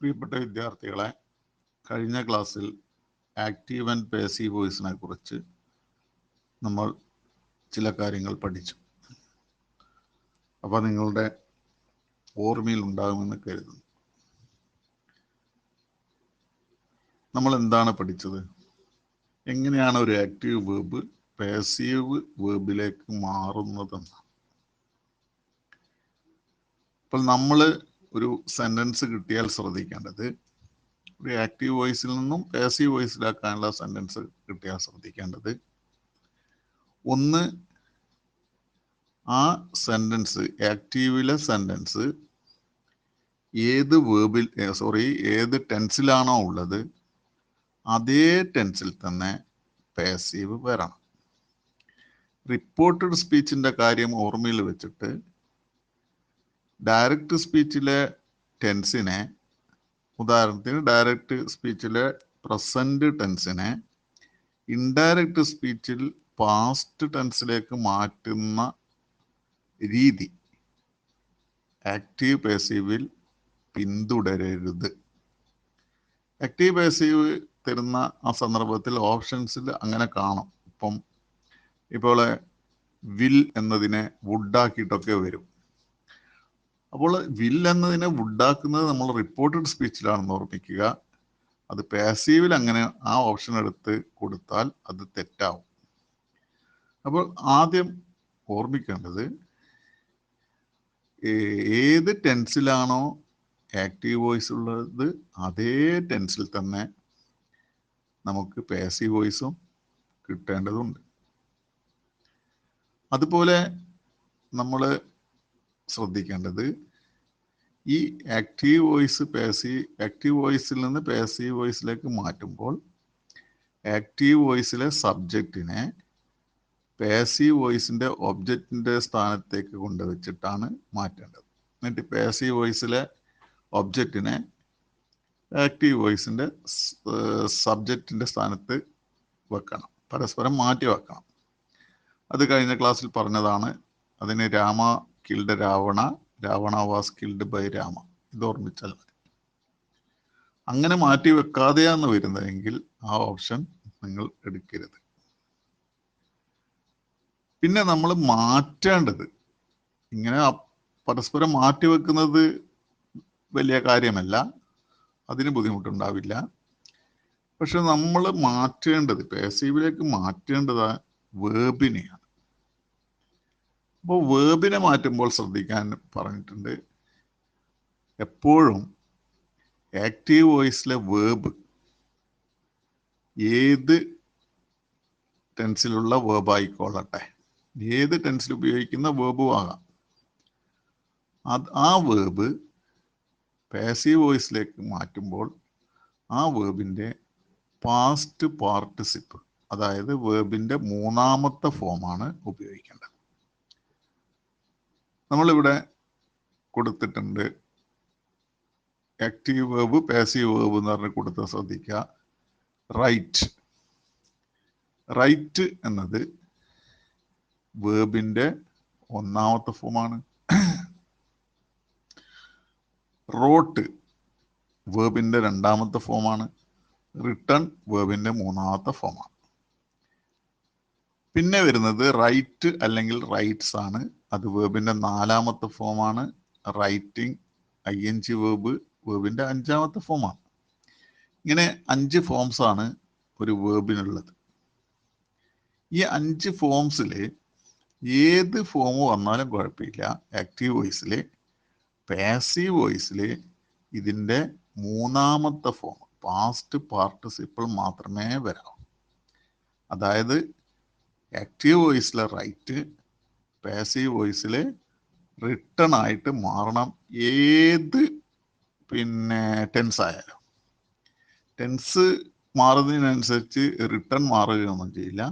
പ്രിയപ്പെട്ട വിദ്യാർത്ഥികളെ, കഴിഞ്ഞ ക്ലാസ്സിൽ ആക്റ്റീവ് ആൻഡ് പാസീവ് വോയിസിനെ കുറിച്ച് നമ്മൾ ചില കാര്യങ്ങൾ പഠിച്ചു. അപ്പോൾ നിങ്ങളുടെ ഓർമ്മയിൽ ഉണ്ടാകുമെന്ന് കരുതുന്നു. നമ്മൾ എന്താണ് പഠിച്ചത്? എങ്ങനെയാണ് ഒരു ആക്റ്റീവ് വേർബ് പാസീവ് വേർബിലേക്ക് മാറുന്നതെന്ന്. അപ്പോൾ നമ്മൾ ഒരു സെൻറ്റൻസ് കിട്ടിയാൽ ശ്രദ്ധിക്കേണ്ടത്, ഒരു ആക്റ്റീവ് വോയിസിൽ നിന്നും പാസീവ് വോയിസിലാക്കാനുള്ള സെൻറ്റൻസ് കിട്ടിയാൽ ശ്രദ്ധിക്കേണ്ടത്, ഒന്ന്, ആ സെൻറ്റൻസ്, ആക്റ്റീവിലെ സെൻറ്റൻസ് ഏത് ടെൻസിലാണോ ഉള്ളത് അതേ ടെൻസിൽ തന്നെ പാസീവ് വരണം. റിപ്പോർട്ടഡ് സ്പീച്ചിൻ്റെ കാര്യം ഓർമ്മയിൽ വെച്ചിട്ട് ഡയറക്റ്റ് സ്പീച്ചിലെ ടെൻസിനെ, ഉദാഹരണത്തിന് ഡയറക്റ്റ് സ്പീച്ചിലെ പ്രസന്റ് ടെൻസിനെ ഇൻഡയറക്റ്റ് സ്പീച്ചിൽ പാസ്റ്റ് ടെൻസിലേക്ക് മാറ്റുന്ന രീതി ആക്റ്റീവ് പാസീവിൽ പിന്തുടരരുത്. ആക്റ്റീവ് പാസീവ് തരുന്ന ആ സന്ദർഭത്തിൽ ഓപ്ഷൻസിൽ അങ്ങനെ കാണും. ഇപ്പോൾ വിൽ എന്നതിനെ വുഡാക്കിയിട്ടൊക്കെ വരും. അപ്പോൾ വിൽ എന്നതിനെ വുഡാക്കുന്നത് നമ്മൾ റിപ്പോർട്ടഡ് സ്പീച്ചിലാണെന്ന് ഓർമ്മിക്കുക. അത് പാസീവിൽ അങ്ങനെ ആ ഓപ്ഷൻ എടുത്ത് കൊടുത്താൽ അത് തെറ്റാവും. അപ്പോൾ ആദ്യം ഓർമ്മിക്കേണ്ടത്, ഏത് ടെൻസിലാണോ ആക്റ്റീവ് വോയിസ് ഉള്ളത് അതേ ടെൻസിൽ തന്നെ നമുക്ക് പാസീവ് വോയിസും കിട്ടേണ്ടതുണ്ട്. അതുപോലെ നമ്മൾ ശ്രദ്ധിക്കേണ്ടത്, ഈ ആക്റ്റീവ് വോയിസിൽ നിന്ന് പാസീവ് വോയിസിലേക്ക് മാറ്റുമ്പോൾ ആക്റ്റീവ് വോയിസിലെ സബ്ജക്റ്റിനെ പാസീവ് വോയിസിൻ്റെ ഒബ്ജക്റ്റിൻ്റെ സ്ഥാനത്തേക്ക് കൊണ്ടുവച്ചിട്ടാണ് മാറ്റേണ്ടത്. എന്നിട്ട് പാസീവ് വോയിസിലെ ഒബ്ജക്റ്റിനെ ആക്റ്റീവ് വോയിസിൻ്റെ സബ്ജക്റ്റിൻ്റെ സ്ഥാനത്ത് വെക്കണം, പരസ്പരം മാറ്റി വെക്കണം. അത് കഴിഞ്ഞ ക്ലാസ്സിൽ പറഞ്ഞതാണ്. അതിന് Rama killed Ravana, Ravana was killed by Rama, ഇത് ഓർമ്മിച്ചാൽ മതി. അങ്ങനെ മാറ്റി വെക്കാതെയാണ് വരുന്നതെങ്കിൽ ആ ഓപ്ഷൻ നിങ്ങൾ എടുക്കരുത്. പിന്നെ നമ്മൾ മാറ്റേണ്ടത്, ഇങ്ങനെ പരസ്പരം മാറ്റി വെക്കുന്നത് വലിയ കാര്യമല്ല, അതിന് ബുദ്ധിമുട്ടുണ്ടാവില്ല. പക്ഷെ നമ്മൾ മാറ്റേണ്ടത്, പാസീവിലേക്ക് മാറ്റേണ്ടത് വേർബിനെയാണ്. അപ്പോൾ വേർബിനെ മാറ്റുമ്പോൾ ശ്രദ്ധിക്കാൻ പറഞ്ഞിട്ടുണ്ട്, എപ്പോഴും ആക്റ്റീവ് വോയിസിലെ വേർബ് ഏത് ടെൻസിലുള്ള വേർബ് ആയിക്കൊള്ളട്ടെ, ഏത് ടെൻസിൽ ഉപയോഗിക്കുന്ന വേർബും ആകാം, ആ വേർബ് പാസീവ് വോയിസിലേക്ക് മാറ്റുമ്പോൾ ആ വേർബിൻ്റെ പാസ്റ്റ് പാർട്ടിസിപ്പിൾ, അതായത് വേർബിൻ്റെ മൂന്നാമത്തെ ഫോമാണ് ഉപയോഗിക്കേണ്ടത്. നമ്മളിവിടെ കൊടുത്തിട്ടുണ്ട് ആക്റ്റീവ് വേർബ് പാസീവ് വേർബ് എന്ന് പറഞ്ഞ് കൊടുത്ത് ശ്രദ്ധിക്കുക. റൈറ്റ് എന്നത് വേർബിൻ്റെ ഒന്നാമത്തെ ഫോമാണ്. റോട്ട് വേർബിൻ്റെ രണ്ടാമത്തെ ഫോമാണ്. റിട്ടേൺ വേർബിൻ്റെ മൂന്നാമത്തെ ഫോമാണ്. പിന്നെ വരുന്നത് റൈറ്റ് അല്ലെങ്കിൽ റൈറ്റ്സ് ആണ്. അത് വേർബിൻ്റെ നാലാമത്തെ ഫോമാണ്. റൈറ്റിംഗ് ING വേർബിൻ്റെ അഞ്ചാമത്തെ ഫോമാണ്. ഇങ്ങനെ 5 ഫോംസ് ആണ് ഒരു വേർബിനുള്ളത്. ഈ 5 ഫോംസിൽ ഏത് ഫോം വന്നാലും കുഴപ്പമില്ല. ആക്റ്റീവ് വോയിസിൽ, പാസീവ് വോയിസിൽ ഇതിൻ്റെ മൂന്നാമത്തെ ഫോം പാസ്റ്റ് പാർട്ടിസിപ്പിൾ മാത്രമേ വരാവൂ. അതായത് ആക്റ്റീവ് വോയിസിലെ റൈറ്റ് പാസീവ് വോയിസിൽ റിട്ടേൺ ആയിട്ട് മാറണം. ഏത് ടെൻസ് ആയാലും, ടെൻസ് മാറുന്നതിനനുസരിച്ച് റിട്ടേൺ മാറുകയൊന്നും ചെയ്യില്ല.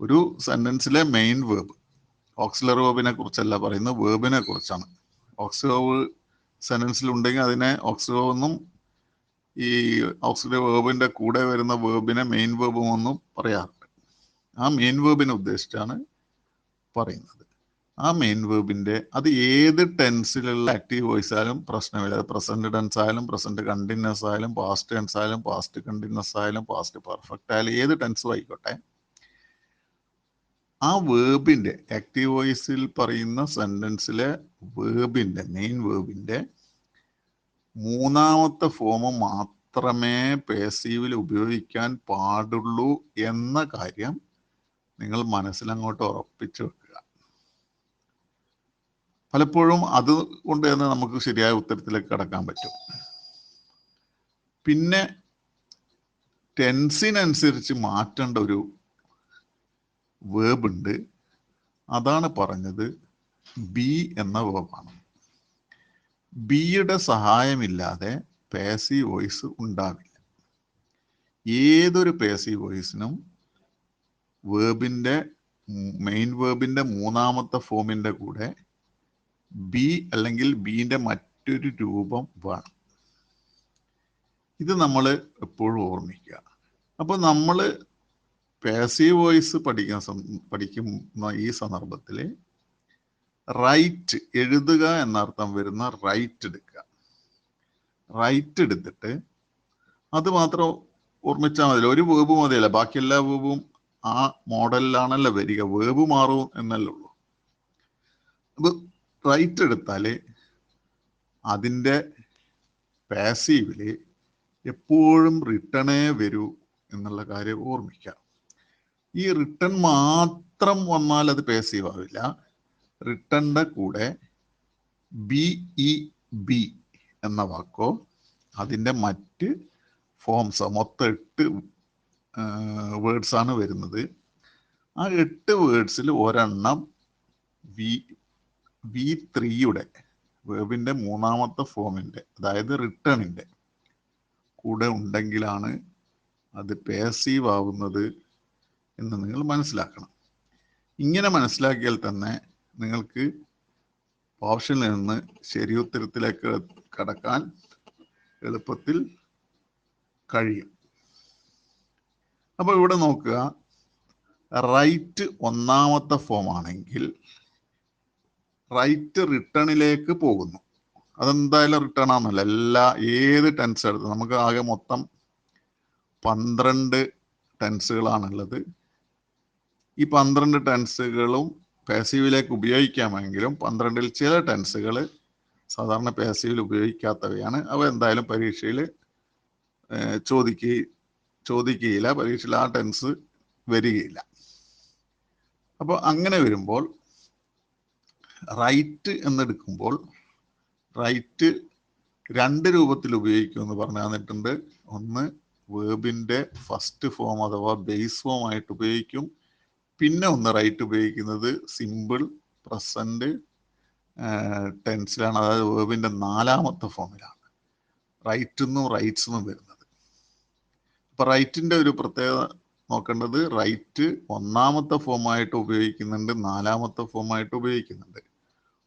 ഒരു സെൻറ്റൻസിലെ മെയിൻ വേർബ്, ഓക്സിലറി വേർബിനെ കുറിച്ചല്ല പറയുന്നത്, വേർബിനെ കുറിച്ചാണ്. ഓക്സിലറി വേർബ് സെൻറ്റൻസിൽ ഉണ്ടെങ്കിൽ അതിനെ ഓക്സിലറി വേർബ് എന്നും, ഈ ഓക്സിലറി വേർബിൻ്റെ കൂടെ വരുന്ന വേർബിനെ മെയിൻ വേർബും ഒന്നും പറയാറുണ്ട്. ആ മെയിൻ വേർബിനെ ഉദ്ദേശിച്ചാണ് പറയുന്നത്. ആ മെയിൻ വേർബിന്റെ അത് ഏത് ടെൻസിലുള്ള ആക്റ്റീവ് വോയിസ് ആയാലും പ്രശ്നമില്ല. അത് പ്രസന്റ് ടെൻസ് ആയാലും പ്രസന്റ് കണ്ടിന്യൂസ് ആയാലും പാസ്റ്റ് ടെൻസ് ആയാലും പാസ്റ്റ് കണ്ടിന്യൂസ് ആയാലും പാസ്റ്റ് പെർഫെക്റ്റ് ആയാലും ഏത് ടെൻസും ആയിക്കോട്ടെ, ആ വേർബിന്റെ ആക്റ്റീവ് വോയിസിൽ പറയുന്ന സെന്റൻസിലെ വേർബിന്റെ മെയിൻ വേർബിന്റെ മൂന്നാമത്തെ ഫോം മാത്രമേ പേസീവിൽ ഉപയോഗിക്കാൻ പാടുള്ളൂ എന്ന കാര്യം നിങ്ങൾ മനസ്സിലങ്ങോട്ട് ഉറപ്പിച്ചു വെക്കുക. പലപ്പോഴും അത് കൊണ്ട് തന്നെ നമുക്ക് ശരിയായ ഉത്തരത്തിലേക്ക് കടക്കാൻ പറ്റും. പിന്നെ ടെൻസിനനുസരിച്ച് മാറ്റേണ്ട ഒരു വേർബ് ഉണ്ട്. അതാണ് പറഞ്ഞത് ബി എന്ന വേർബാണ്. ബിയുടെ സഹായമില്ലാതെ പാസീവ് വോയിസ് ഉണ്ടാവില്ല. ഏതൊരു പാസീവ് വോയിസിനും വേർബിന്റെ മെയിൻ വേർബിന്റെ മൂന്നാമത്തെ ഫോമിന്റെ കൂടെ ബി അല്ലെങ്കിൽ ബിന്റെ മറ്റൊരു രൂപം വേണം. ഇത് നമ്മൾ എപ്പോഴും ഓർമ്മിക്കുക. അപ്പൊ നമ്മൾ പാസീവ് വോയിസ് പഠിക്കുന്ന ഈ സന്ദർഭത്തിൽ റൈറ്റ്, എഴുതുക എന്നർത്ഥം വരുന്ന റൈറ്റ് എടുക്കുക. റൈറ്റ് എടുത്തിട്ട് അത് മാത്രം ഓർമ്മിച്ചാൽ മതിയല്ലോ. ഒരു വേർബ് മതിയല്ല, ബാക്കി എല്ലാ വേർബും ആ മോഡലിലാണല്ലോ വരിക. വേർബ് മാറും എന്നല്ലേ ഉള്ളൂ. അപ്പൊ റൈറ്റ് എടുത്താല് അതിൻ്റെ പാസീവില് എപ്പോഴും റിട്ടേണേ വരൂ എന്നുള്ള കാര്യം ഓർമ്മിക്കാം. ഈ റിട്ടേൺ മാത്രം വന്നാൽ അത് പാസീവ് ആവില്ല. റിട്ടേണിന്റെ കൂടെ ബി എന്ന വാക്കോ അതിൻ്റെ മറ്റ് ഫോംസോ, മൊത്തം 8 വേർഡ്സ് ആണ് വരുന്നത്. ആ 8 വേർഡ്സിൽ ഒരെണ്ണം V3യുടെ വേർബിന്റെ മൂന്നാമത്തെ ഫോമിന്റെ, അതായത് റിട്ടേണിന്റെ കൂടെ ഉണ്ടെങ്കിലാണ് അത് പാസീവ് ആവുന്നത് എന്ന് നിങ്ങൾ മനസ്സിലാക്കണം. ഇങ്ങനെ മനസ്സിലാക്കിയാൽ തന്നെ നിങ്ങൾക്ക് ഓപ്ഷനിൽ നിന്ന് ശരി ഉത്തരത്തിലേക്ക് കടക്കാൻ എളുപ്പത്തിൽ കഴിയും. അപ്പൊ ഇവിടെ നോക്കുക, റൈറ്റ് ഒന്നാമത്തെ ഫോം ആണെങ്കിൽ റൈറ്റ് റിട്ടേണിലേക്ക് പോകുന്നു. അതെന്തായാലും റിട്ടേൺ ആണെന്നല്ല, ഏത് ടെൻസ് എടുത്ത് നമുക്ക് ആകെ മൊത്തം 12 ടെൻസുകളാണുള്ളത്. ഈ 12 ടെൻസുകളും പാസീവിലേക്ക് ഉപയോഗിക്കാമെങ്കിലും 12ൽ ചില ടെൻസുകൾ സാധാരണ പാസീവിൽ ഉപയോഗിക്കാത്തവയാണ്. അവ എന്തായാലും പരീക്ഷയിൽ ചോദിക്കുകയില്ല, പരീക്ഷയിൽ ആ ടെൻസ് വരികയില്ല. അപ്പോൾ അങ്ങനെ വരുമ്പോൾ റൈറ്റ് എന്നെടുക്കുമ്പോൾ റൈറ്റ് 2 രൂപത്തിൽ ഉപയോഗിക്കുമെന്ന് പറഞ്ഞു തന്നിട്ടുണ്ട്. ഒന്ന് വേർബിന്റെ ഫസ്റ്റ് ഫോം അഥവാ ബേസ് ഫോം ആയിട്ട് ഉപയോഗിക്കും. പിന്നെ ഒന്ന് റൈറ്റ് ഉപയോഗിക്കുന്നത് സിമ്പിൾ പ്രസന്റ് ടെൻസിലാണ്, അതായത് വേർബിന്റെ 4ാമത്തെ ഫോമിലാണ് റൈറ്റ് എന്നും റൈറ്റ്സ് എന്നും വരുന്നത്. അപ്പൊ റൈറ്റിന്റെ ഒരു പ്രത്യേകത നോക്കേണ്ടത്, റൈറ്റ് 1ാമത്തെ ഫോമായിട്ട് ഉപയോഗിക്കുന്നുണ്ട്, 4ാമത്തെ ഫോമായിട്ട് ഉപയോഗിക്കുന്നുണ്ട്.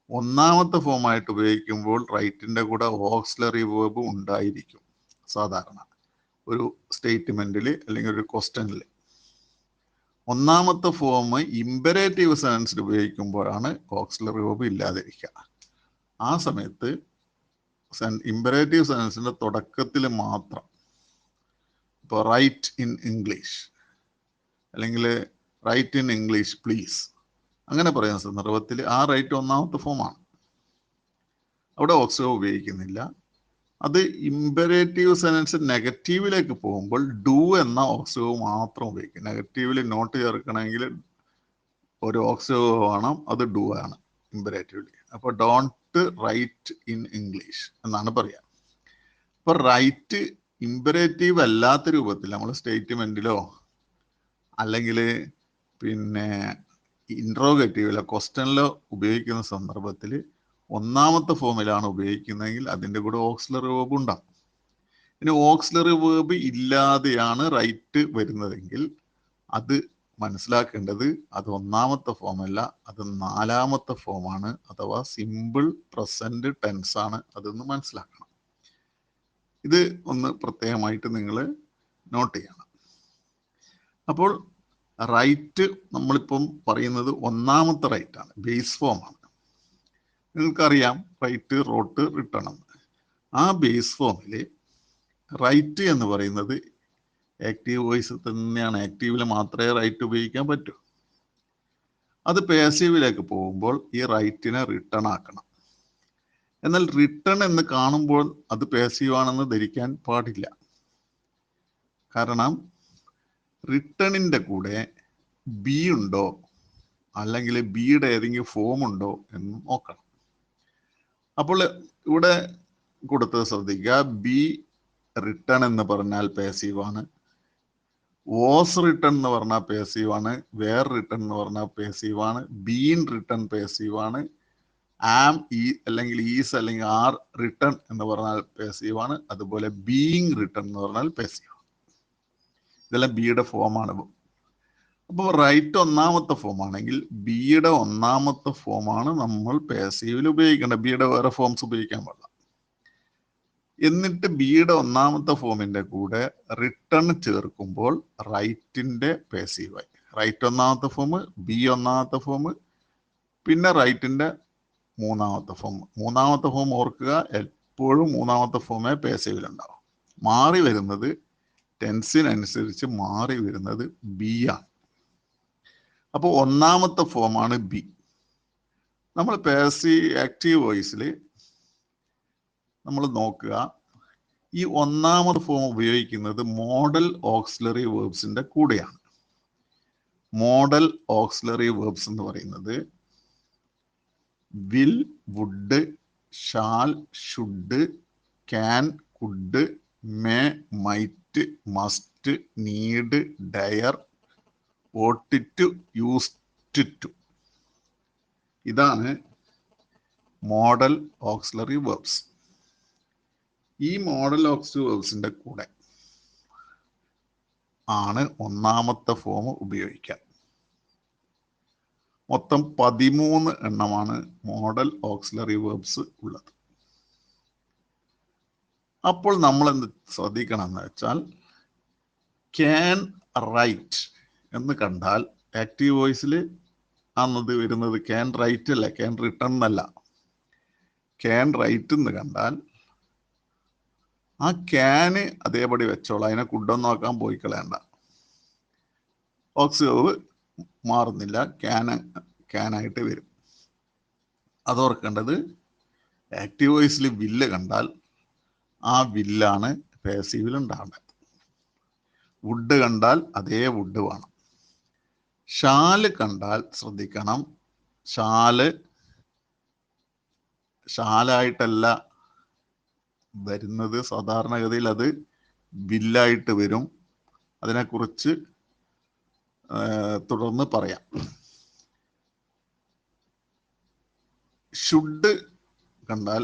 1ാമത്തെ ഫോമായിട്ട് ഉപയോഗിക്കുമ്പോൾ റൈറ്റിന്റെ കൂടെ ഓക്സിലറി വേർബ് ഉണ്ടായിരിക്കും സാധാരണ ഒരു സ്റ്റേറ്റ്മെന്റിൽ അല്ലെങ്കിൽ ഒരു ക്വസ്റ്റ്യനിൽ. 1ാമത്തെ ഫോം ഇമ്പരേറ്റീവ് സെൻസിൽ ഉപയോഗിക്കുമ്പോഴാണ് ഓക്സിലറി വേർബ് ഇല്ലാതിരിക്കുക. ആ സമയത്ത് ഇമ്പരേറ്റീവ് സെൻസിന്റെ തുടക്കത്തിൽ മാത്രം, ഇപ്പോൾ റൈറ്റ് ഇൻ ഇംഗ്ലീഷ് അല്ലെങ്കിൽ റൈറ്റ് ഇൻ ഇംഗ്ലീഷ് പ്ലീസ് അങ്ങനെ പറയുന്ന സന്ദർഭത്തിൽ ആ റൈറ്റ് 1ാമത്തെ ഫോമാണ്. അവിടെ ഓക്സിലറി ഉപയോഗിക്കുന്നില്ല. അത് ഇമ്പരേറ്റീവ് സെൻസ് നെഗറ്റീവിലേക്ക് പോകുമ്പോൾ ഡു എന്ന ഓക്സിലറി മാത്രം ഉപയോഗിക്കും. നെഗറ്റീവിൽ നോട്ട് ചേർക്കണമെങ്കിൽ ഒരു ഓക്സിലറി വേണം, അത് ഡു ആണ് ഇമ്പരേറ്റീവില്. അപ്പോൾ ഡോണ്ട് റൈറ്റ് ഇൻ ഇംഗ്ലീഷ് എന്നാണ് പറയാ. അപ്പൊ റൈറ്റ് ഇമ്പരേറ്റീവ് അല്ലാത്ത രൂപത്തിൽ നമ്മൾ സ്റ്റേറ്റ്മെന്റിലോ അല്ലെങ്കിൽ പിന്നെ ഇൻട്രോഗേറ്റീവിലോ ക്വസ്റ്റ്യനിലോ ഉപയോഗിക്കുന്ന സന്ദർഭത്തിൽ 1ാമത്തെ ഫോമിലാണ് ഉപയോഗിക്കുന്നതെങ്കിൽ അതിൻ്റെ കൂടെ ഓക്സിലറി വേർബ് ഉണ്ടാകും. ഇനി ഓക്സിലറി വേർബ് ഇല്ലാതെയാണ് റൈറ്റ് വരുന്നതെങ്കിൽ അത് മനസ്സിലാക്കേണ്ടത് അത് 1ാമത്തെ ഫോമല്ല, അത് 4ാമത്തെ ഫോമാണ്, അഥവാ സിമ്പിൾ പ്രസന്റ് ടെൻസ് ആണ്. അതൊന്ന് മനസ്സിലാക്കണം. ഇത് ഒന്ന് പ്രത്യേകമായിട്ട് നിങ്ങൾ നോട്ട് ചെയ്യണം. അപ്പോൾ റൈറ്റ് നമ്മളിപ്പം പറയുന്നത് ഒന്നാമത്തെ റൈറ്റ് ആണ്, ബേസ് ഫോം ആണ്. നിങ്ങൾക്കറിയാം റൈറ്റ്, റോട്ട്, റിട്ടേൺ എന്ന്. ആ ബേസ് ഫോമിൽ റൈറ്റ് എന്ന് പറയുന്നത് ആക്റ്റീവ് വോയിസ് തന്നെയാണ്. ആക്റ്റീവിൽ മാത്രമേ റൈറ്റ് ഉപയോഗിക്കാൻ പറ്റൂ. അത് പാസീവിലേക്ക് പോകുമ്പോൾ ഈ റൈറ്റിനെ റിട്ടേൺ ആക്കണം. എന്നാൽ റിട്ടേൺ എന്ന് കാണുമ്പോൾ അത് പാസീവ് ആണെന്ന് ധരിക്കാൻ പാടില്ല. കാരണം റിട്ടേണിൻ്റെ കൂടെ ബി ഉണ്ടോ അല്ലെങ്കിൽ ബിയുടെ ഏതെങ്കിലും ഫോം ഉണ്ടോ എന്ന് നോക്കണം. അപ്പോൾ ഇവിടെ കൊടുത്തത് ശ്രദ്ധിക്കുക. ബി റിട്ടേൺ എന്ന് പറഞ്ഞാൽ പാസീവ് ആണ്, വാസ് റിട്ടേൺ എന്ന് പറഞ്ഞാൽ പാസീവ് ആണ്, വേർ റിട്ടേൺ എന്ന് പറഞ്ഞാൽ പാസീവ് ആണ്, ബീൻ റിട്ടേൺ പാസീവ് ആണ്, ആം ഈ അല്ലെങ്കിൽ ഈസ് അല്ലെങ്കിൽ ആർ റിട്ടേൺ എന്ന് പറഞ്ഞാൽ പാസീവ് ആണ്, അതുപോലെ ബീയിങ് റിട്ടേൺ എന്ന് പറഞ്ഞാൽ പാസീവ്. ഇതെല്ലാം ബിയുടെ ഫോമാണ്. അപ്പോൾ റൈറ്റ് ഒന്നാമത്തെ ഫോം ആണെങ്കിൽ ബിയുടെ ഒന്നാമത്തെ ഫോമാണ് നമ്മൾ പാസീവിൽ ഉപയോഗിക്കേണ്ടത്. ബിയുടെ വേറെ ഫോംസ് ഉപയോഗിക്കാൻ പാടില്ല. എന്നിട്ട് ബിയുടെ ഒന്നാമത്തെ ഫോമിന്റെ കൂടെ റിട്ടേൺ ചേർക്കുമ്പോൾ റൈറ്റിന്റെ പാസീവായി. റൈറ്റ് ഒന്നാമത്തെ ഫോം, ബി ഒന്നാമത്തെ ഫോം, പിന്നെ റൈറ്റിന്റെ മൂന്നാമത്തെ ഫോം. മൂന്നാമത്തെ ഫോം ഓർക്കുക, എപ്പോഴും മൂന്നാമത്തെ ഫോമേ പാസീവിലുണ്ടാവും. മാറി വരുന്നത് ടെൻസിനനുസരിച്ച് മാറി വരുന്നത് ബി ആണ്. അപ്പോൾ ഒന്നാമത്തെ ഫോമാണ് ബി. നമ്മൾ ആക്റ്റീവ് വോയിസിൽ നമ്മൾ നോക്കുക, ഈ ഒന്നാമത്തെ ഫോം ഉപയോഗിക്കുന്നത് മോഡൽ ഓക്സിലറി വേർബ്സിന്റെ കൂടെയാണ്. മോഡൽ ഓക്സിലറി വേർബ്സ് എന്ന് പറയുന്നത് will, would, shall, should, can, could, may, might, must, need, dare, ought to, used to. ഇതാണ് മോഡൽ ഓക്സിലറി വേർബ്സ്. ഈ മോഡൽ ഓക്സിലറി വേർബ്സിന്റെ കൂടെ ആണ് ഒന്നാമത്തെ ഫോം ഉപയോഗിക്കാൻ. മൊത്തം 13 എണ്ണമാണ് മോഡൽ ഓക്സിലറി വേർബ്സ് ഉള്ളത്. അപ്പോൾ നമ്മൾ എന്ത് ശ്രദ്ധിക്കണം എന്ന് വെച്ചാൽ, ക്യാൻ റൈറ്റ് എന്ന് കണ്ടാൽ ആക്റ്റീവ് വോയിസിൽ ആണത് വരുന്നത്. ക്യാൻ റൈറ്റ് അല്ല, ക്യാൻ റിട്ടേൺ എന്നല്ല. ക്യാൻ റൈറ്റ് എന്ന് കണ്ടാൽ ആ ക്യാന് അതേപടി വെച്ചോളാം, അതിനെ കുഡൊന്നും നോക്കാൻ പോയി കളയണ്ട. ഓക്സിലറി മാറുന്നില്ല, ക്യാനായിട്ട് വരും. അതോർക്കേണ്ടത്. ആക്റ്റീവ് വോയിസിൽ വില്ല് കണ്ടാൽ ആ വില്ലാണ് പാസീവിൽ ഉണ്ടാവേണ്ടത്. വുഡ് കണ്ടാൽ അതേ വുഡ് വേണം. ഷാല് കണ്ടാൽ ശ്രദ്ധിക്കണം, ഷാലായിട്ടല്ല വരുന്നത്. സാധാരണഗതിയിൽ അത് വില്ലായിട്ട് വരും. അതിനെക്കുറിച്ച് തുടർന്ന് പറയാം. ഷുഡ് കണ്ടാൽ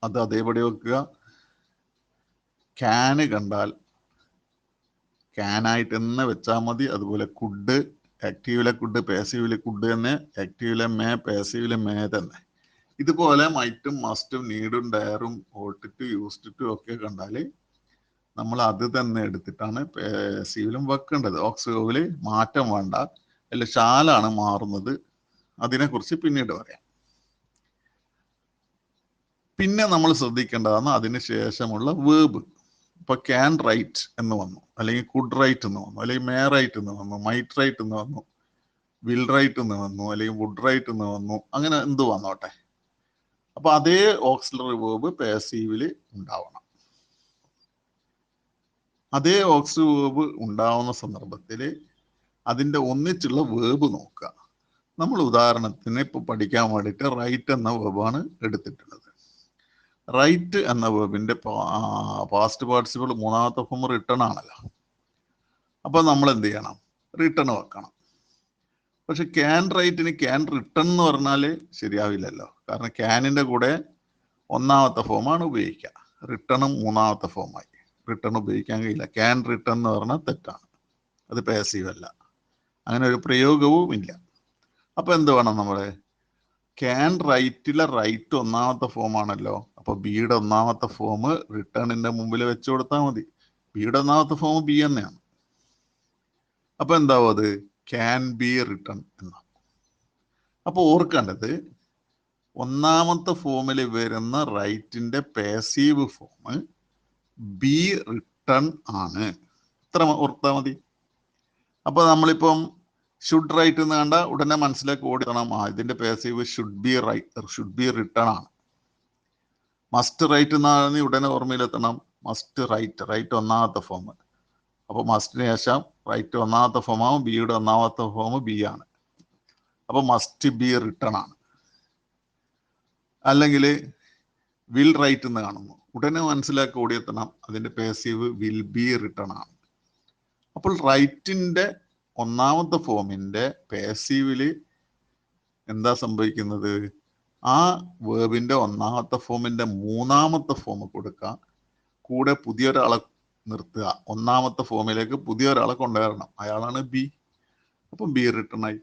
അത് അതേപടി വെക്കുക. ക്യാന് കണ്ടാൽ ക്യാനായിട്ട് തന്നെ വെച്ചാൽ മതി. അതുപോലെ കുഡ്, ആക്റ്റീവിലെ കുഡ്, പാസീവിലെ കുഡ് തന്നെ, ആക്റ്റീവിലെ മേ, പാസീവിലെ മേ തന്നെ. ഇതുപോലെ മൈറ്റും, മസ്റ്റും, നീഡും, ഡയറും, ought to, used to ഒക്കെ കണ്ടാൽ നമ്മൾ അത് തന്നെ എടുത്തിട്ടാണ് പാസീവിലും വെക്കേണ്ടത്. ഓക്സിലറിയിൽ മാറ്റം വേണ്ട. അല്ല, ഷാലാണ് മാറുന്നത്. അതിനെക്കുറിച്ച് പിന്നീട് പറയാം. പിന്നെ നമ്മൾ ശ്രദ്ധിക്കേണ്ടതാണ് അതിന് ശേഷമുള്ള വേർബ്. ഇപ്പൊ ക്യാൻ റൈറ്റ് എന്ന് വന്നു, അല്ലെങ്കിൽ കുഡ് റൈറ്റ് എന്ന് വന്നു, അല്ലെങ്കിൽ മേ റൈറ്റ് എന്ന് വന്നു, മൈറ്റ് റൈറ്റ് എന്ന് വന്നു, വിൽ റൈറ്റ് എന്ന് വന്നു, അല്ലെങ്കിൽ വുഡ് റൈറ്റ് എന്ന് വന്നു. അങ്ങനെ എന്ത് വന്നോട്ടെ, അപ്പൊ അതേ ഓക്സിലറി വേർബ് പാസീവില് ഉണ്ടാവണം. അതേ ഓക്സിലറി വേർബ് ഉണ്ടാവുന്ന സന്ദർഭത്തിൽ അതിന്റെ ഒന്നിച്ചുള്ള വേർബ് നോക്കുക. നമ്മൾ ഉദാഹരണത്തിന് ഇപ്പൊ പഠിക്കാൻ വേണ്ടിയിട്ട് റൈറ്റ് എന്ന വേർബാണ് എടുത്തിട്ടുള്ളത്. റൈറ്റ് എന്ന വേർബിന്റെ പാസ്റ്റ് പാർട്ടിസിപ്പിൾ മൂന്നാമത്തെ ഫോം റിട്ടേൺ ആണല്ലോ. അപ്പൊ നമ്മൾ എന്ത് ചെയ്യണം? റിട്ടേൺ വെക്കണം. പക്ഷെ ക്യാൻ റൈറ്റിന് ക്യാൻ റിട്ടേൺ എന്ന് പറഞ്ഞാല് ശരിയാവില്ലല്ലോ. കാരണം ക്യാനിന്റെ കൂടെ ഒന്നാമത്തെ ഫോമാണ് ഉപയോഗിക്കുക, റിട്ടേണും മൂന്നാമത്തെ ഫോമായി. റിട്ടേൺ ഉപയോഗിക്കാൻ കഴിയില്ല. ക്യാൻ റിട്ടേൺ എന്ന് പറഞ്ഞാൽ തെറ്റാണ്, അത് പാസീവ് അല്ല, അങ്ങനെ ഒരു പ്രയോഗവും ഇല്ല. അപ്പൊ എന്ത് വേണം നമ്മള്? ക്യാൻ റൈറ്റിലെ റൈറ്റ് ഒന്നാമത്തെ ഫോമാണല്ലോ. അപ്പൊ ബിയുടെ ഒന്നാമത്തെ ഫോം റിട്ടേണിന്റെ മുമ്പിൽ വെച്ചു കൊടുത്താൽ മതി. ബിയുടെ ഒന്നാമത്തെ ഫോം ബി തന്നെയാണ്. അപ്പൊ എന്താവും? അത് ക്യാൻ ബി റിട്ടൺ എന്നാണ്. അപ്പോൾ ഓർക്കേണ്ടത് ഒന്നാമത്തെ ഫോമിൽ വരുന്ന റൈറ്റിന്റെ പാസീവ് ഫോം ബി റിട്ടൺ ആണ്. ഇത്ര ഓർത്താൽ മതി. അപ്പൊ നമ്മളിപ്പം ഷുഡ് റൈറ്റ് എന്ന് കണ്ട ഉടനെ മനസ്സിലേക്ക് ഓടിക്കണം, ഇതിന്റെ പാസീവ് ഷുഡ് ബി റിട്ടൺ ആണ്. മസ്റ്റ് റൈറ്റ് എന്നാണ് ഉടനെ ഓർമ്മയിലെത്തണം, മസ്റ്റ് റൈറ്റ് ഒന്നാമത്തെ ഫോം. അപ്പൊ മസ്റ്റിന് ശേഷം റൈറ്റ് ഒന്നാമത്തെ ഫോമാവും, ബിയുടെ ഒന്നാമത്തെ ഫോം ബി ആണ്. അപ്പൊ മസ്റ്റ് ബി റിട്ടൺ ആണ്. അല്ലെങ്കിൽ വിൽ റൈറ്റ് എന്ന് കാണുന്നു, ഉടനെ മനസ്സിലാക്കി ഓടിയെത്തണം, അതിന്റെ പാസീവ് വിൽ ബി റിട്ടൺ ആണ്. അപ്പോൾ റൈറ്റിന്റെ ഒന്നാമത്തെ ഫോമിന്റെ പാസീവില് എന്താ സംഭവിക്കുന്നത്? ആ വേർബിന്റെ ഒന്നാമത്തെ ഫോമിന്റെ മൂന്നാമത്തെ ഫോം കൊടുക്കുക, കൂടെ പുതിയൊരാളെ നിർത്തുക, ഒന്നാമത്തെ ഫോമിലേക്ക് പുതിയൊരാളെ കൊണ്ടുവരണം, അയാളാണ് ബി. അപ്പം ബി റിട്ടൺ ആയി.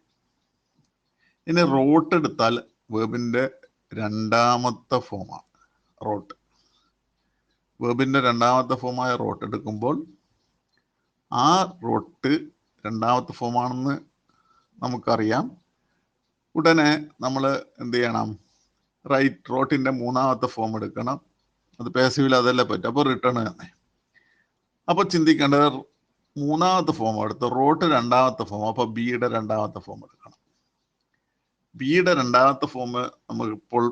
ഇനി റോട്ട് എടുത്താൽ വേർബിന്റെ രണ്ടാമത്തെ ഫോമാണ് റോട്ട്. വേർബിന്റെ രണ്ടാമത്തെ ഫോമായ റോട്ട് എടുക്കുമ്പോൾ ആ റോട്ട് രണ്ടാമത്തെ ഫോമാണെന്ന് നമുക്കറിയാം. ഉടനെ നമ്മൾ എന്ത് ചെയ്യണം? റോട്ടിന്റെ മൂന്നാമത്തെ ഫോം എടുക്കണം. അത് പാസീവിൽ അതല്ലേ പറ്റും. അപ്പോൾ റിട്ടേൺ തന്നെ. അപ്പൊ ചിന്തിക്കേണ്ടത് മൂന്നാമത്തെ ഫോം എടുത്ത് റോട്ട് രണ്ടാമത്തെ ഫോം, അപ്പൊ ബിയുടെ രണ്ടാമത്തെ ഫോം എടുക്കണം. ബിയുടെ രണ്ടാമത്തെ ഫോം നമുക്കിപ്പോൾ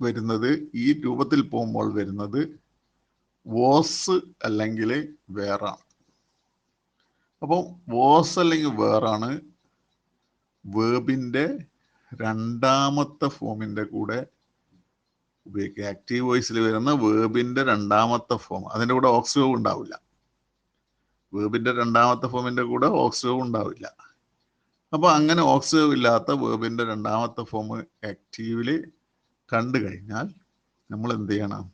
വരുന്നത് ഈ രൂപത്തിൽ പോകുമ്പോൾ വരുന്നത് വോസ് അല്ലെങ്കിൽ വേറാണ്. അപ്പോൾ വോസ് അല്ലെങ്കിൽ വേറാണ് വേർബിന്റെ രണ്ടാമത്തെ ഫോമിന്റെ കൂടെ ഉപയോഗിക്കുക. ആക്റ്റീവ് വോയിസിൽ വരുന്ന വേർബിന്റെ രണ്ടാമത്തെ ഫോം, അതിന്റെ കൂടെ ഓക്സിയോ ഉണ്ടാവില്ല. വേർബിന്റെ രണ്ടാമത്തെ ഫോമിന്റെ കൂടെ ഓക്സിയോ ഉണ്ടാവില്ല. അപ്പൊ അങ്ങനെ ഓക്സിയോ ഇല്ലാത്ത വേർബിന്റെ രണ്ടാമത്തെ ഫോം ആക്റ്റീവില് കണ്ടു കഴിഞ്ഞാൽ നമ്മൾ എന്ത് ചെയ്യണം?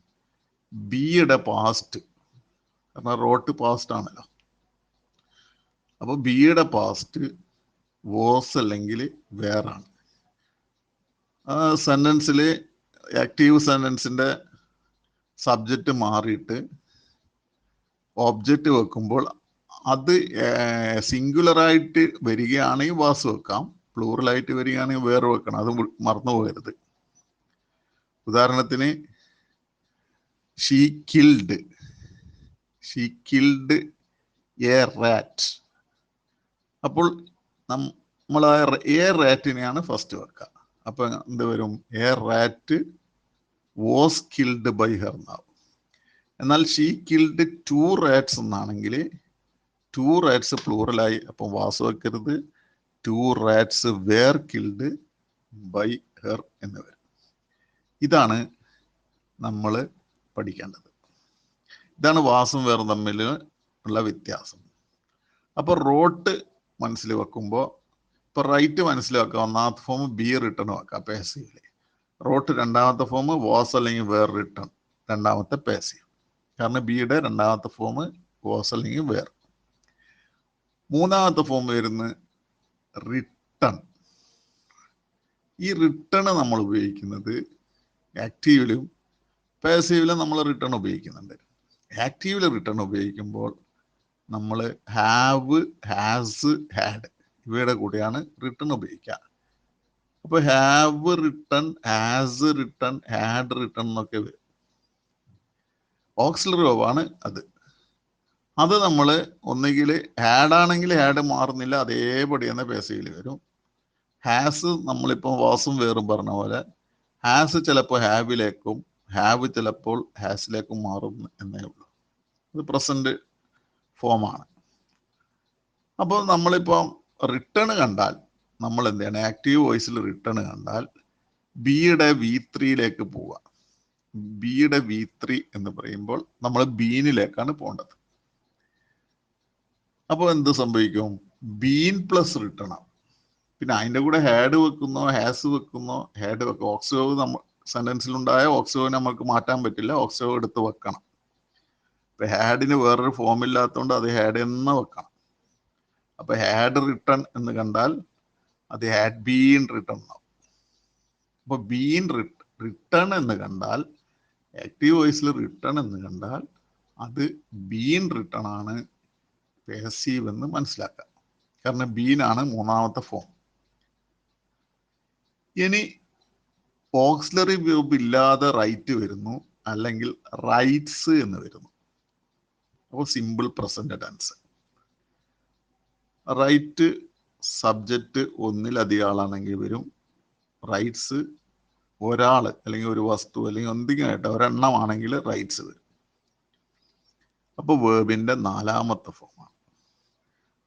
ബിയുടെ പാസ്റ്റ്, കാരണം റോട്ട് പാസ്റ്റ് ആണല്ലോ. അപ്പൊ ബിയുടെ പാസ്റ്റ് വോസ് അല്ലെങ്കിൽ വേറാണ്. ആ സെന്റൻസിൽ ആക്റ്റീവ് സെന്റൻസിന്റെ സബ്ജക്റ്റ് മാറിയിട്ട് ഒബ്ജക്റ്റ് വെക്കുമ്പോൾ അത് സിംഗുലറായിട്ട് വരികയാണെങ്കിൽ വാസ് വെക്കാം, പ്ലൂറലായിട്ട് വരികയാണെങ്കിൽ വേറെ വെക്കണം. അത് മറന്നു പോകരുത്. ഉദാഹരണത്തിന് ഷീ കിൽഡ് എ റാറ്റ്. അപ്പോൾ നമ്മൾ എ റാറ്റിനെയാണ് ഫസ്റ്റ് വെക്കുക. അപ്പൊ എന്ത് വരും? A rat was killed by her എന്നാവും. എന്നാൽ ഷീ കിൽഡ് 2 റാറ്റ്സ് എന്നാണെങ്കിൽ 2 റാറ്റ്സ് പ്ലൂറലായി, അപ്പം വാസ് വെക്കരുത്. 2 rats were killed by her എന്ന് വരും. ഇതാണ് നമ്മൾ പഠിക്കേണ്ടത്. ഇതാണ് വാസും വേറും തമ്മിൽ ഉള്ള വ്യത്യാസം. അപ്പൊ റോട്ട് മനസ്സിൽ വെക്കുമ്പോൾ ഇപ്പൊ റൈറ്റ് മനസ്സിൽ വെക്കുക, ഒന്നാമത്തെ ഫോം ബി റിട്ടേൺ വെക്കുക പാസീവില്. റോട്ട് രണ്ടാമത്തെ ഫോം വാസ് അല്ലെങ്കിൽ വേർ റിട്ടേൺ, രണ്ടാമത്തെ പാസീവ്. കാരണം ബിയുടെ രണ്ടാമത്തെ ഫോം വാസ് അല്ലെങ്കിൽ വേർ. മൂന്നാമത്തെ ഫോം വരുന്ന റിട്ടേൺ. ഈ റിട്ടേൺ നമ്മൾ ഉപയോഗിക്കുന്നത് ആക്റ്റീവിലും പാസീവിലും നമ്മൾ റിട്ടേൺ ഉപയോഗിക്കുന്നുണ്ട്. ആക്റ്റീവിൽ റിട്ടേൺ ഉപയോഗിക്കുമ്പോൾ നമ്മൾ ഹാവ്, ഹാസ്, ഹാഡ് ഇവയുടെ കൂടെയാണ് റിട്ടേൺ ഉപയോഗിക്കുക. അപ്പൊ have return, has return, had return എന്നൊക്കെ വരും. ഓക്സിലറി വേർബാണ് അത്. അത് നമ്മൾ ഒന്നുകിൽ ഹാഡ് ആണെങ്കിൽ ഹാഡ് മാറുന്നില്ല, അതേപടി തന്നെ പാസീവിൽ വരും. ഹാസ് നമ്മളിപ്പോൾ വാസും വേറും പറഞ്ഞ പോലെ ഹാസ് ചിലപ്പോൾ ഹാവിലേക്കും ഹാവ് ചിലപ്പോൾ ഹാസിലേക്കും മാറും എന്നേ ഉള്ളൂ. ഇത് പ്രസന്റ് ഫോമാണ്. അപ്പോൾ നമ്മളിപ്പോൾ റിട്ടേൺ കണ്ടാൽ നമ്മൾ എന്ത് ചെയ്യണം? ആക്റ്റീവ് വോയിസിൽ റിട്ടേൺ കണ്ടാൽ ബിയുടെ V3യിലേക്ക് പോവുക. ബിയുടെ V3 എന്ന് പറയുമ്പോൾ നമ്മൾ ബീനിലേക്കാണ് പോകേണ്ടത്. അപ്പോൾ എന്ത് സംഭവിക്കും? ബീൻ പ്ലസ് റിട്ടേൺ ആവും. പിന്നെ അതിൻ്റെ കൂടെ ഹാഡ് വെക്കുന്നോ ഹാസ് വെക്കുന്നോ, ഹാഡ് വെക്കും. ഓക്സിയോ നമ്മൾ സെന്റൻസിലുണ്ടായ ഓക്സിയോ നമുക്ക് മാറ്റാൻ പറ്റില്ല, ഓക്സിയോ എടുത്ത് വെക്കണം. ഇപ്പൊ ഹാഡിന് വേറൊരു ഫോം ഇല്ലാത്തതുകൊണ്ട് അത് ഹാഡ് എന്ന് വെക്കണം. അപ്പൊ ഹാഡ് റിട്ടേൺ എന്ന് കണ്ടാൽ അത് ഹാഡ് ബീൻ റിട്ടേൺ ആവും. അപ്പൊ ബീൻ റിട്ടേൺ എന്ന് കണ്ടാൽ, ആക്റ്റീവ് വോയിസിൽ റിട്ടേൺ എന്ന് കണ്ടാൽ അത് ബീൻ റിട്ടേൺ ആണ്, പാസീവ് എന്ന് മനസ്സിലാക്കാം. കാരണം ബീനാണ് മൂന്നാമത്തെ ഫോം. ഇനി ഓക്സിലറി വേർബ് ഇല്ലാതെ റൈറ്റ് വരുന്നു, അല്ലെങ്കിൽ റൈറ്റ്സ് എന്ന് വരുന്നു. അപ്പോൾ simple present tense. Write subject ഒന്നിലധികം ആളാണെങ്കിൽ വരും. റൈറ്റ്സ് ഒരാൾ അല്ലെങ്കിൽ ഒരു വസ്തു അല്ലെങ്കിൽ എന്തെങ്കിലും ആയിട്ട് ഒരെണ്ണമാണെങ്കിൽ റൈറ്റ്സ് വരും. അപ്പോൾ വേർബിന്റെ നാലാമത്തെ ഫോമാണ്.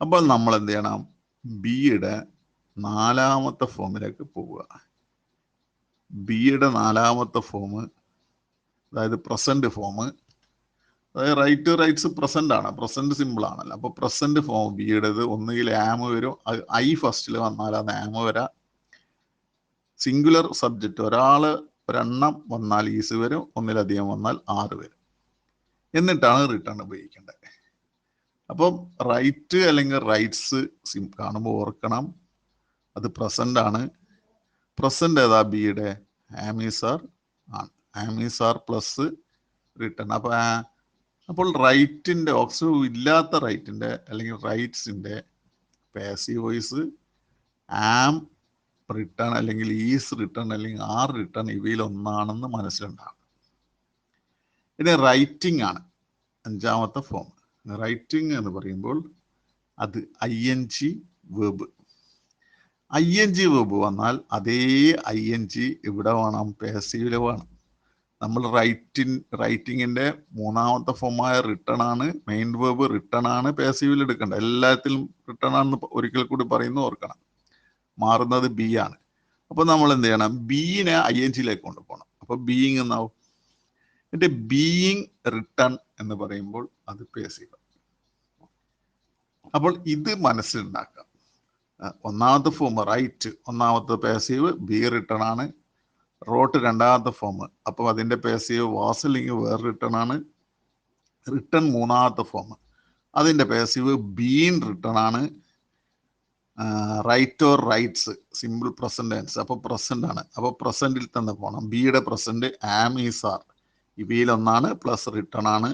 അപ്പോൾ നമ്മൾ എന്ത് ചെയ്യണം? ബിയുടെ നാലാമത്തെ ഫോമിലേക്ക് പോവുക. ബിയുടെ നാലാമത്തെ ഫോം, അതായത് പ്രസന്റ് ഫോം, അതായത് റൈറ്റ് റൈറ്റ്സ് പ്രസന്റ് ആണ്, പ്രസന്റ് സിമ്പിൾ ആണല്ലോ. അപ്പൊ പ്രസന്റ് ഫോം ബിയുടേത് ഒന്നുകിൽ ആം വരും, ഐ ഫസ്റ്റിൽ വന്നാൽ അത് ആം വരാം. സിംഗുലർ സബ്ജക്റ്റ് ഒരെണ്ണം വന്നാൽ ഈസ് വരും, ഒന്നിലധികം വന്നാൽ ആറ് വരും. എന്നിട്ടാണ് റിട്ടേൺ ഉപയോഗിക്കേണ്ടത്. അപ്പം റൈറ്റ് അല്ലെങ്കിൽ റൈറ്റ്സ് കാണുമ്പോൾ ഓർക്കണം, അത് പ്രസന്റ് ആണ്. പ്രസന്റ് ഏതാ? ബിയുടെ ആമീസാർ ആണ്. ആമീസാർ പ്ലസ് റിട്ടേൺ. അപ്പോൾ റൈറ്റിന്റെ ഓക്സിലറി ഇല്ലാത്ത റൈറ്റിന്റെ അല്ലെങ്കിൽ റൈറ്റ്സിന്റെ പാസീവ് വോയിസ് ആം റിട്ടേൺ അല്ലെങ്കിൽ ഈസ് റിട്ടേൺ അല്ലെങ്കിൽ ആർ റിട്ടേൺ ഇവയിൽ ഒന്നാണെന്ന് മനസ്സിലുണ്ടാകും. ഇനി റൈറ്റിംഗ് ആണ് അഞ്ചാമത്തെ ഫോം. റൈറ്റിംഗ് എന്ന് പറയുമ്പോൾ അത് ING വേർബ്. ING വേർബ് വന്നാൽ അതേ ING ഇവിടെ വേണം, പാസീവില് വേണം. നമ്മൾ റൈറ്റിങ്ങിന്റെ മൂന്നാമത്തെ ഫോമായ റിട്ടേൺ ആണ്, മെയിൻ വേർബ് റിട്ടേൺ ആണ്, പാസീവിൽ എടുക്കേണ്ട. എല്ലാത്തിലും റിട്ടേൺ ആണെന്ന് ഒരിക്കൽ കൂടി പറയുന്നു, ഓർക്കണം. മാറുന്നത് ബി ആണ്. അപ്പൊ നമ്മൾ എന്ത് ചെയ്യണം? ബീനെ INGയിലേക്ക് കൊണ്ടുപോകണം. അപ്പൊ ബീയിങ് എന്നാവും. എന്നിട്ട് ബീയിങ് റിട്ടേൺ എന്ന് പറയുമ്പോൾ അത് പാസീവ്. അപ്പോൾ ഇത് മനസ്സിലുണ്ടാക്കാം. ഒന്നാമത്തെ ഫോം റൈറ്റ്, ഒന്നാമത്തെ പാസീവ്, ബി റിട്ടേൺ ആണ്. റോട്ട് രണ്ടാമത്തെ ഫോം, അപ്പോൾ അതിന്റെ പാസീവ് വാസ് അല്ലെങ്കിൽ വേറെ റിട്ടേൺ ആണ്. റിട്ടേൺ മൂന്നാമത്തെ ഫോം, അതിന്റെ പാസീവ് ബീൻ റിട്ടേൺ ആണ്. Write or writes simple present tense, അപ്പോൾ പ്രസന്റ് ആണ്. അപ്പോൾ പ്രസന്റിൽ തന്നെ പോകണം. ബിയുടെ പ്രസന്റ് ആം ഈസ് ആർ ഇവയിൽ ഒന്നാണ്, പ്ലസ് റിട്ടേൺ ആണ്.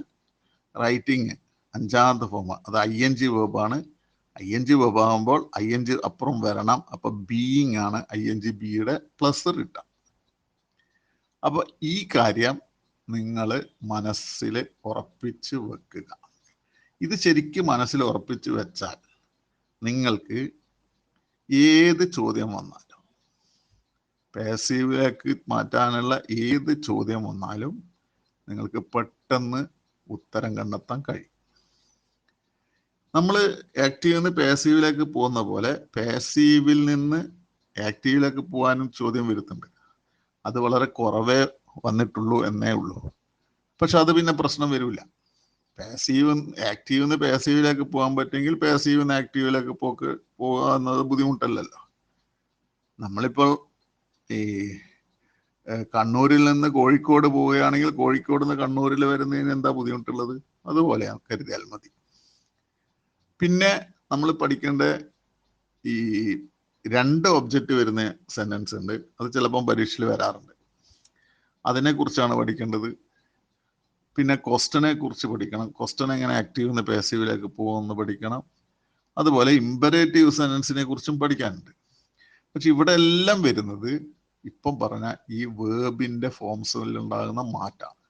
റൈറ്റിംഗ് അഞ്ചാമത്തെ ഫോം, അത് ING വേർബാണ്. ING വേർബ് ആകുമ്പോൾ ING അപ്പുറം വരണം. അപ്പൊ ബീയിങ് ആണ് ING, ബിയുടെ പ്ലസ് റിട്ടേൺ. അപ്പൊ ഈ കാര്യം നിങ്ങൾ മനസ്സിൽ ഉറപ്പിച്ച് വെക്കുക. ഇത് ശരിക്കും മനസ്സിൽ ഉറപ്പിച്ച് വെച്ചാൽ നിങ്ങൾക്ക് ഏത് ചോദ്യം വന്നാലും, പാസീവിലേക്ക് മാറ്റാനുള്ള ഏത് ചോദ്യം വന്നാലും നിങ്ങൾക്ക് പെട്ടെന്ന് ഉത്തരം കണ്ടെത്താൻ കഴിയും. നമ്മൾ ആക്റ്റീവിൽ നിന്ന് പാസീവിലേക്ക് പോകുന്ന പോലെ പാസീവിൽ നിന്ന് ആക്റ്റീവിലേക്ക് പോകാനും ചോദ്യം വരുത്തുന്നുണ്ട്. അത് വളരെ കുറവേ വന്നിട്ടുള്ളൂ എന്നേ ഉള്ളൂ. പക്ഷെ അത് പിന്നെ പ്രശ്നം വരില്ല. ആക്റ്റീവിൽ നിന്ന് പാസീവിലേക്ക് പോകാൻ പറ്റുമെങ്കിൽ പാസീവിൽ നിന്ന് ആക്റ്റീവിലേക്ക് പോകുക എന്നത് ബുദ്ധിമുട്ടല്ലല്ലോ. നമ്മളിപ്പോൾ ഈ കണ്ണൂരിൽ നിന്ന് കോഴിക്കോട് പോവുകയാണെങ്കിൽ കോഴിക്കോട് നിന്ന് കണ്ണൂരിൽ വരുന്നതിന് എന്താ ബുദ്ധിമുട്ടുള്ളത്? അതുപോലെ കരുതിയാൽ മതി. പിന്നെ നമ്മൾ പഠിക്കേണ്ട ഈ 2 ഒബ്ജക്റ്റ് വരുന്ന സെന്റൻസ് ഉണ്ട്. അത് ചിലപ്പം പരീക്ഷയിൽ വരാറുണ്ട്. അതിനെക്കുറിച്ചാണ് പഠിക്കേണ്ടത്. പിന്നെ ക്വസ്റ്റനെ കുറിച്ച് പഠിക്കണം. ക്വസ്റ്റൻ എങ്ങനെ ആക്റ്റീവ് നിന്ന് പാസീവിലേക്ക് പോകുമെന്ന് പഠിക്കണം. അതുപോലെ ഇമ്പരേറ്റീവ് സെന്റൻസിനെ കുറിച്ചും പഠിക്കാനുണ്ട്. പക്ഷെ ഇവിടെ എല്ലാം വരുന്നത് ഇപ്പം പറഞ്ഞ ഈ വേർബിന്റെ ഫോംസിൽ ഉണ്ടാകുന്ന മാറ്റാണ്.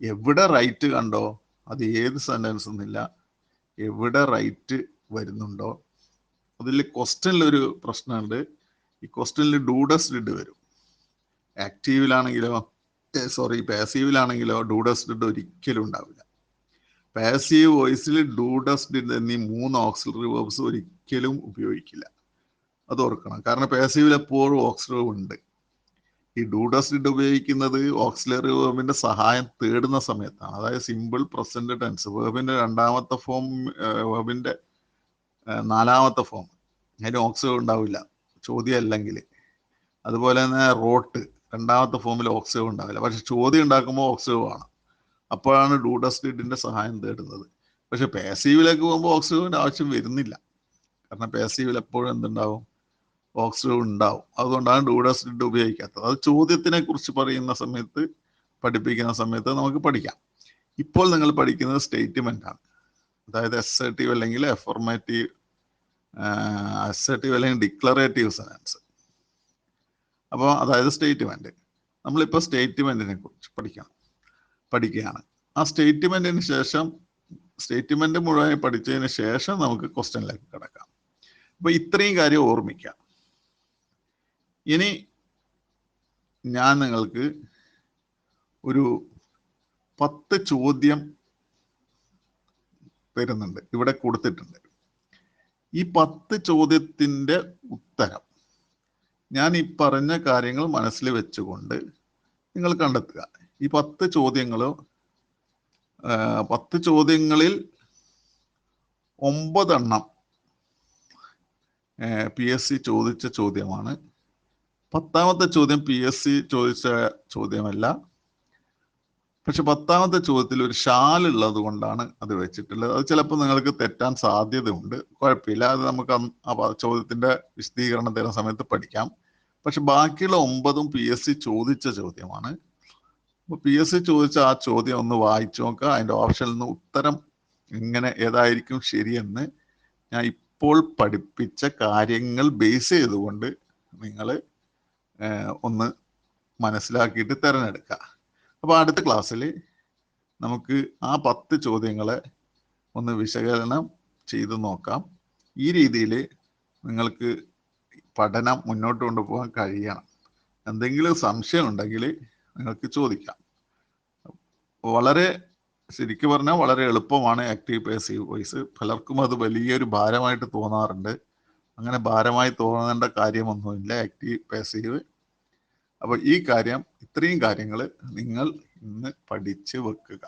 എവിടെ റൈറ്റ് കണ്ടോ അത് ഏത് സെന്റൻസ് എന്നില്ല, എവിടെ റൈറ്റ് വരുന്നുണ്ടോ അതിൽ ക്വസ്റ്റനിലൊരു പ്രശ്നമുണ്ട്. ഈ ക്വസ്റ്റനിൽ ഡൂഡസ് ഡിഡ് വരും. ആക്റ്റീവിലാണെങ്കിലോ പാസീവിലാണെങ്കിലോ ഡൂഡസ് ഡിഡ് ഒരിക്കലും ഉണ്ടാവില്ല. പാസീവ് വോയിസിൽ ഡൂഡസ് ഡിഡ് എന്നീ 3 ഓക്സിലറി വേർബ്സ് ഒരിക്കലും ഉപയോഗിക്കില്ല. അത് ഓർക്കണം. കാരണം പാസീവിൽ എപ്പോഴും ഓക്സിലറി ഉണ്ട്. ഈ ഡൂഡസ് ഡിഡ് ഉപയോഗിക്കുന്നത് ഓക്സിലറി വേർബിന്റെ സഹായം തേടുന്ന സമയത്താണ്. അതായത് സിമ്പിൾ പ്രസന്റ് ടെൻസ്, വേർബിന്റെ രണ്ടാമത്തെ ഫോം, വേർബിന്റെ നാലാമത്തെ ഫോം, അതിന് ഓക്സിലറി ഉണ്ടാവില്ല ചോദ്യം അല്ലെങ്കിൽ. അതുപോലെ തന്നെ റോട്ട് രണ്ടാമത്തെ ഫോമിൽ ഓക്സിലറി ഉണ്ടാവില്ല. പക്ഷെ ചോദ്യം ഉണ്ടാക്കുമ്പോൾ ഓക്സിലറി വേണം. അപ്പോഴാണ് ഡൂഡസ് ഡിഡിന്റെ സഹായം തേടുന്നത്. പക്ഷെ പാസീവിലേക്ക് പോകുമ്പോൾ ഓക്സിലറിന്റെ ആവശ്യം വരുന്നില്ല. കാരണം പാസീവിൽ എപ്പോഴും എന്തുണ്ടാവും? ഓക്സിലറി ഉണ്ടാവും. അതുകൊണ്ടാണ് ഡൂഡസ് ഡിഡ് ഉപയോഗിക്കാത്തത്. അത് ചോദ്യത്തിനെ കുറിച്ച് പറയുന്ന സമയത്ത്, പഠിപ്പിക്കുന്ന സമയത്ത് നമുക്ക് പഠിക്കാം. ഇപ്പോൾ നിങ്ങൾ പഠിക്കുന്നത് സ്റ്റേറ്റ്മെന്റ് ആണ്. അതായത് അസർട്ടീവ് അല്ലെങ്കിൽ അഫർമേറ്റീവ് അസർട്ടീവ് അല്ലെങ്കിൽ ഡിക്ലറേറ്റീവ് സെൻസ്. അപ്പോൾ അതായത് സ്റ്റേറ്റ്മെന്റ്. നമ്മളിപ്പോൾ സ്റ്റേറ്റ്മെന്റിനെ കുറിച്ച് പഠിക്കുകയാണ്. ആ സ്റ്റേറ്റ്മെന്റിന് ശേഷം സ്റ്റേറ്റ്മെന്റ് മുഴുവൻ പഠിച്ചതിന് ശേഷം നമുക്ക് ക്വസ്റ്റ്യനിലേക്ക് കിടക്കാം. അപ്പൊ ഇത്രയും കാര്യം ഓർമ്മിക്കാം. ഇനി ഞാൻ നിങ്ങൾക്ക് ഒരു 10 ചോദ്യം തരുന്നുണ്ട്, ഇവിടെ കൊടുത്തിട്ടുണ്ട്. ഈ 10 ചോദ്യത്തിന്റെ ഉത്തരം ഞാൻ ഈ പറഞ്ഞ കാര്യങ്ങൾ മനസ്സിൽ വെച്ചുകൊണ്ട് നിങ്ങൾ കണ്ടെത്തുക. ഈ 10 ചോദ്യങ്ങളും 10 ചോദ്യങ്ങളിൽ 9 എണ്ണം PSC ചോദിച്ച ചോദ്യമാണ്. 10ാമത്തെ ചോദ്യം PSC ചോദിച്ച ചോദ്യമല്ല. പക്ഷെ 10ാമത്തെ ചോദ്യത്തിൽ ഒരു ഷാൽ ഉള്ളത് കൊണ്ടാണ് അത് വെച്ചിട്ടുള്ളത്. അത് ചിലപ്പോൾ നിങ്ങൾക്ക് തെറ്റാൻ സാധ്യതയുണ്ട്. കുഴപ്പമില്ല, അത് നമുക്ക് ആ ചോദ്യത്തിന്റെ വിശദീകരണം തരുന്ന സമയത്ത് പഠിക്കാം. പക്ഷെ ബാക്കിയുള്ള 9ഉം PSC ചോദിച്ച ചോദ്യമാണ്. അപ്പൊ PSC ചോദിച്ച ആ ചോദ്യം ഒന്ന് വായിച്ചു നോക്കുക. അതിന്റെ ഓപ്ഷനിൽ നിന്ന് ഉത്തരം എങ്ങനെ ഏതായിരിക്കും ശരിയെന്ന് ഞാൻ ഇപ്പോൾ പഠിപ്പിച്ച കാര്യങ്ങൾ ബേസ് ചെയ്തുകൊണ്ട് നിങ്ങൾ ഒന്ന് മനസ്സിലാക്കിയിട്ട് തിരഞ്ഞെടുക്കുക. അപ്പോൾ അടുത്ത ക്ലാസ്സിൽ നമുക്ക് ആ 10 ചോദ്യങ്ങളെ ഒന്ന് വിശകലനം ചെയ്ത് നോക്കാം. ഈ രീതിയിൽ നിങ്ങൾക്ക് പഠനം മുന്നോട്ട് കൊണ്ടുപോകാൻ കഴിയണം. എന്തെങ്കിലും സംശയം ഉണ്ടെങ്കിൽ നിങ്ങൾക്ക് ചോദിക്കാം. വളരെ ശരിക്കും പറഞ്ഞാൽ വളരെ എളുപ്പമാണ് ആക്റ്റീവ് പാസീവ് വോയിസ്. പലർക്കും അത് വലിയൊരു ഭാരമായിട്ട് തോന്നാറുണ്ട്. അങ്ങനെ ഭാരമായി തോന്നേണ്ട കാര്യമൊന്നുമില്ല ആക്റ്റീവ് പാസീവ്. അപ്പോൾ ഈ കാര്യം, ഇത്രയും കാര്യങ്ങൾ നിങ്ങൾ ഇന്ന് പഠിച്ച് വെക്കുക.